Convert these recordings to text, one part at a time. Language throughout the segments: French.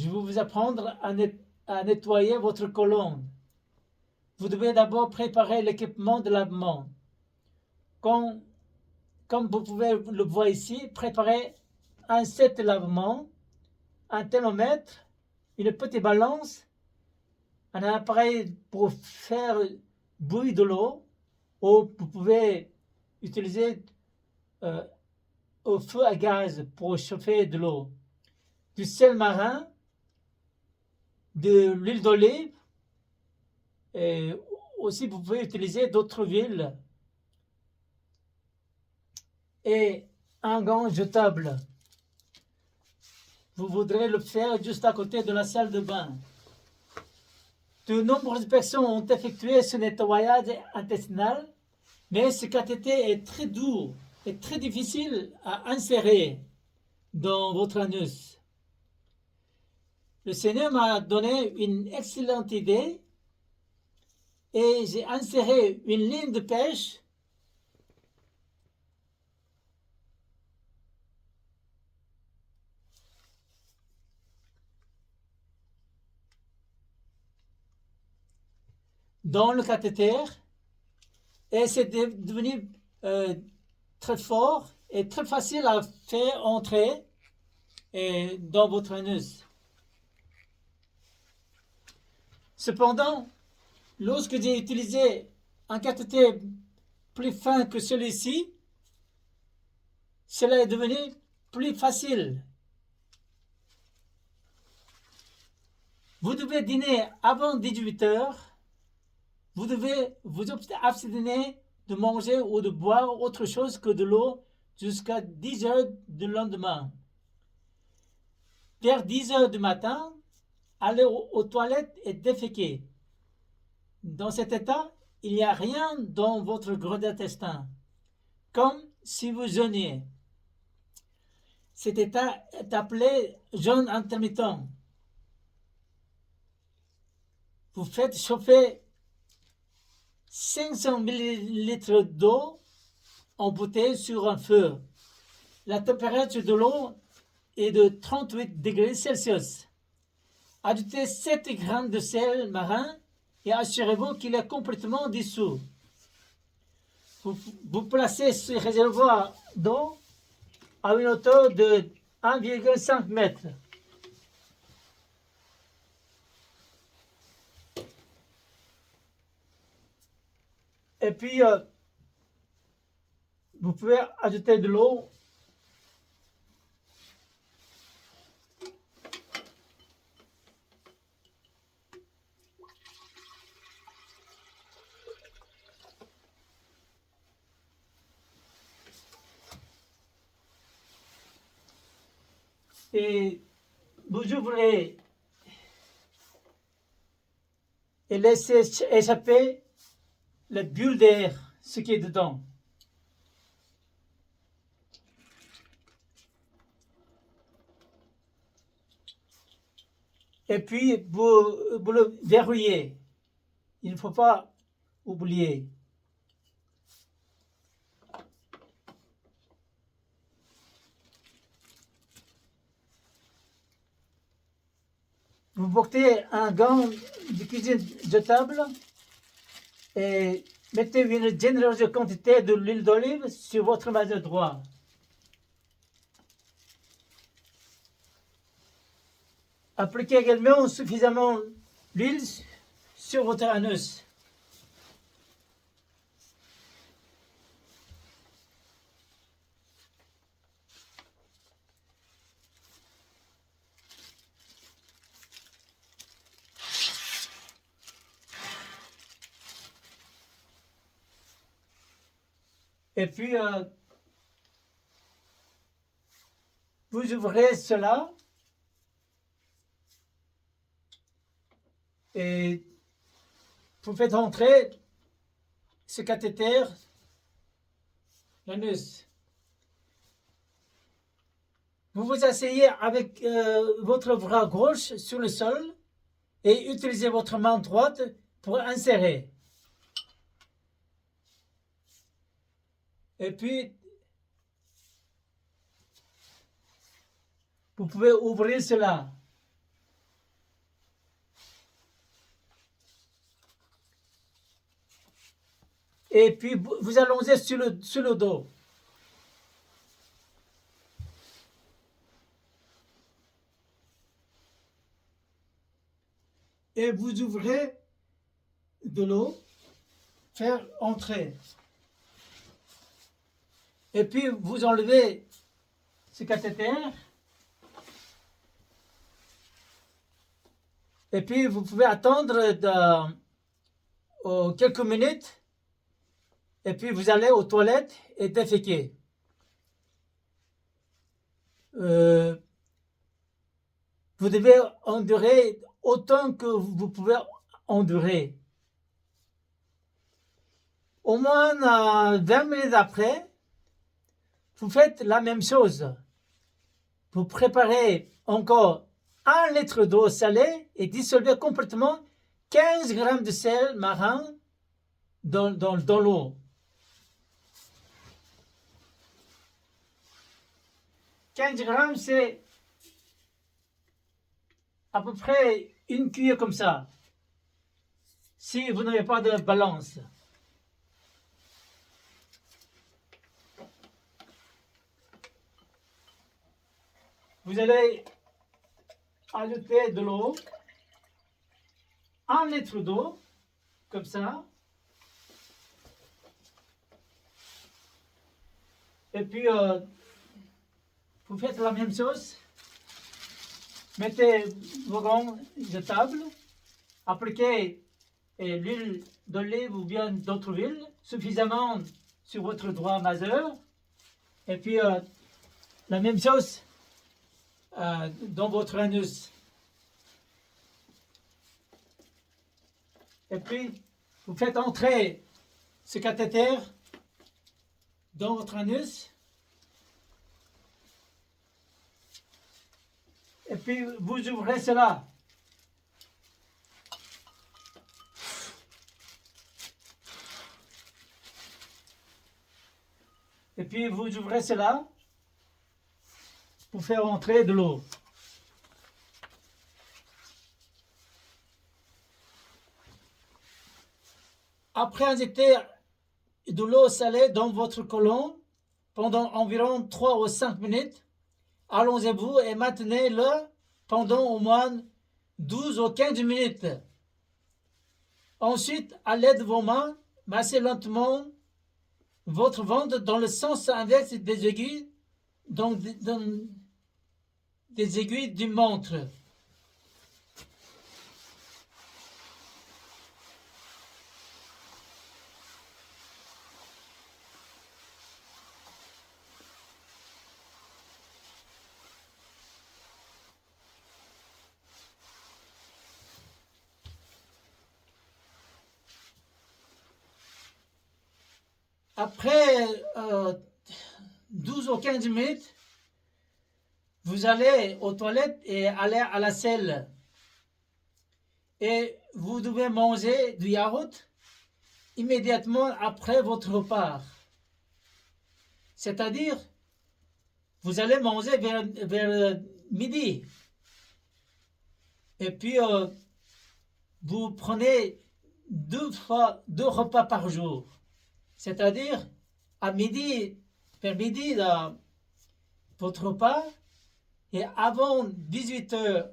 je vais vous apprendre à nettoyer votre colonne. Vous devez d'abord préparer l'équipement de lavement. Comme vous pouvez le voir ici, préparez un set de lavement, un thermomètre, une petite balance, un appareil pour faire bouillir de l'eau, ou vous pouvez utiliser au feu à gaz pour chauffer de l'eau, du sel marin, de l'huile d'olive, et aussi vous pouvez utiliser d'autres huiles, et un gant jetable. Vous voudrez le faire juste à côté de la salle de bain. De nombreuses personnes ont effectué ce nettoyage intestinal, mais ce cathéter est très dur et très difficile à insérer dans votre anus. Le Seigneur m'a donné une excellente idée et j'ai inséré une ligne de pêche dans le cathéter et c'est devenu très fort et très facile à faire entrer dans votre anus. Cependant, lorsque j'ai utilisé un cathéter plus fin que celui-ci, cela est devenu plus facile. Vous devez dîner avant 18 heures. Vous devez vous abstenir de manger ou de boire autre chose que de l'eau jusqu'à 10 heures du lendemain. Vers 10 heures du matin, allez aux toilettes et déféquez. Dans cet état, il n'y a rien dans votre gros intestin, comme si vous jeûniez. Cet état est appelé jeûne intermittent. Vous faites chauffer 500 ml d'eau en bouteille sur un feu. La température de l'eau est de 38 degrés Celsius. Ajoutez 7 grammes de sel marin et assurez-vous qu'il est complètement dissous. Vous placez ce réservoir d'eau à une hauteur de 1,5 m. Et puis, vous pouvez ajouter de l'eau. Et vous ouvrez et laissez échapper la bulle d'air, ce qui est dedans. Et puis, vous le verrouillez. Il ne faut pas oublier. Vous portez un gant de cuisine jetable et mettez une généreuse quantité de l'huile d'olive sur votre main droite. Appliquez également suffisamment l'huile sur votre anus. Et puis, vous ouvrez cela et vous faites entrer ce cathéter, l'anus. Vous vous asseyez avec votre bras gauche sur le sol et utilisez votre main droite pour insérer. Et puis, vous pouvez ouvrir cela. et puis vous allongez sur le dos. Et vous ouvrez de l'eau, faire entrer. Et puis vous enlevez ce cathéter. Et puis vous pouvez attendre quelques minutes. Et puis vous allez aux toilettes et déféquer. Vous devez endurer autant que vous pouvez endurer. Au moins 20 minutes après, vous faites la même chose. Vous préparez encore 1 litre d'eau salée et dissolvez complètement 15 grammes de sel marin dans l'eau. 15 grammes, c'est à peu près une cuillère comme ça, si vous n'avez pas de balance. Vous allez ajouter de l'eau, 1 litre d'eau, comme ça. Et puis, vous faites la même chose. Mettez vos gants de table, appliquez l'huile d'olive ou bien d'autres huiles suffisamment sur votre doigt majeur. Et puis, la même chose dans votre anus. Et puis, vous faites entrer ce cathéter dans votre anus. Et puis, vous ouvrez cela. Et puis, vous ouvrez cela pour faire entrer de l'eau. Après injecter de l'eau salée dans votre côlon pendant environ 3 ou 5 minutes, allongez-vous et maintenez-le pendant au moins 12 ou 15 minutes. Ensuite, à l'aide de vos mains, massez lentement votre ventre dans le sens inverse des aiguilles, des aiguilles du montre. Après 12 ou 15 minutes, vous allez aux toilettes et aller à la selle. Et vous devez manger du yaourt immédiatement après votre repas. C'est-à-dire, vous allez manger vers midi. Et puis, vous prenez 2 repas par jour. C'est-à-dire, à midi, vers midi, votre repas, et avant 18 heures,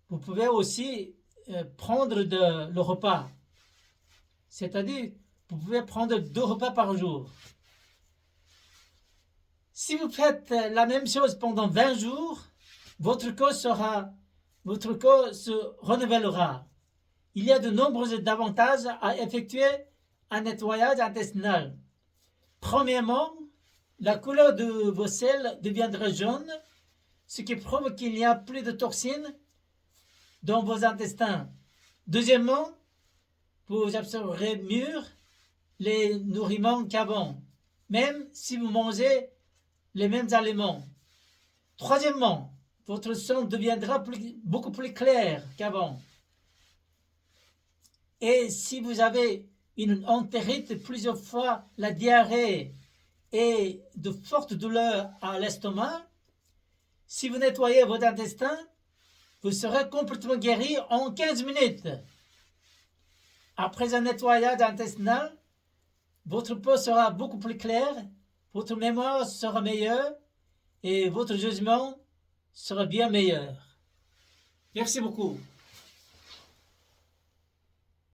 vous pouvez aussi prendre le repas. C'est-à-dire, vous pouvez prendre 2 repas par jour. Si vous faites la même chose pendant 20 jours, votre corps se renouvellera. Il y a de nombreux avantages à effectuer un nettoyage intestinal. Premièrement, la couleur de vos selles deviendra jaune, ce qui prouve qu'il n'y a plus de toxines dans vos intestins. Deuxièmement, vous absorberez mieux les nutriments qu'avant, même si vous mangez les mêmes aliments. Troisièmement, votre sang deviendra beaucoup plus clair qu'avant. Et si vous avez une entérite, plusieurs fois la diarrhée et de fortes douleurs à l'estomac, si vous nettoyez votre intestin, vous serez complètement guéri en 15 minutes. Après un nettoyage intestinal, votre peau sera beaucoup plus claire, votre mémoire sera meilleure et votre jugement sera bien meilleur. Merci beaucoup.